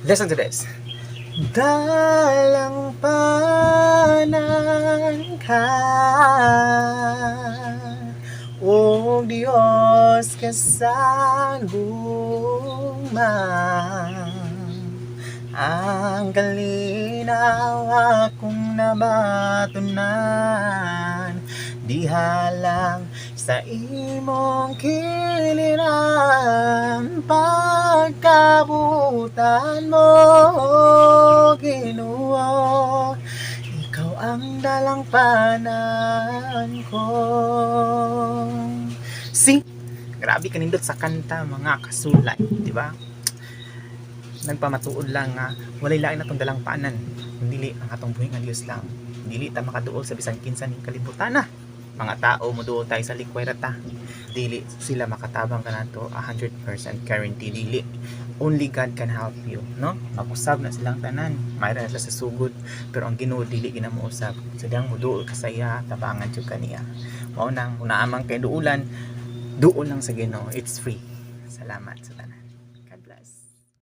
Listen to this. Dalang panan ka, o Diyos kasanguma, ang kalinaw akong nabatunan, diha lang sa imong kiliran, pagkabutan mo, Ginoo, ikaw ang dalang panan ko. See? Grabe kanindot sa kanta mga kasulay, di ba? Nagpamatuod lang nga walay lain natong dalang panan, dili ang atong buhing nga Dios lang. Dili ta makaduol sa bisan kinsa ning kalibutan na. Mga tao moduol tayo sa likwera ta. Dili sila makatabang kanato 100% guarantee, dili. Only God can help you, no? Mag-usab na silang tanan, mayroon na sila sa sugod, pero ang Ginoo dili ginamuusab. Sadang moduol ka sa iya, tabangan jud kaniya. Mao nang una amang kay duulan, duol lang sa Ginoo. It's free. Salamat sa tanan.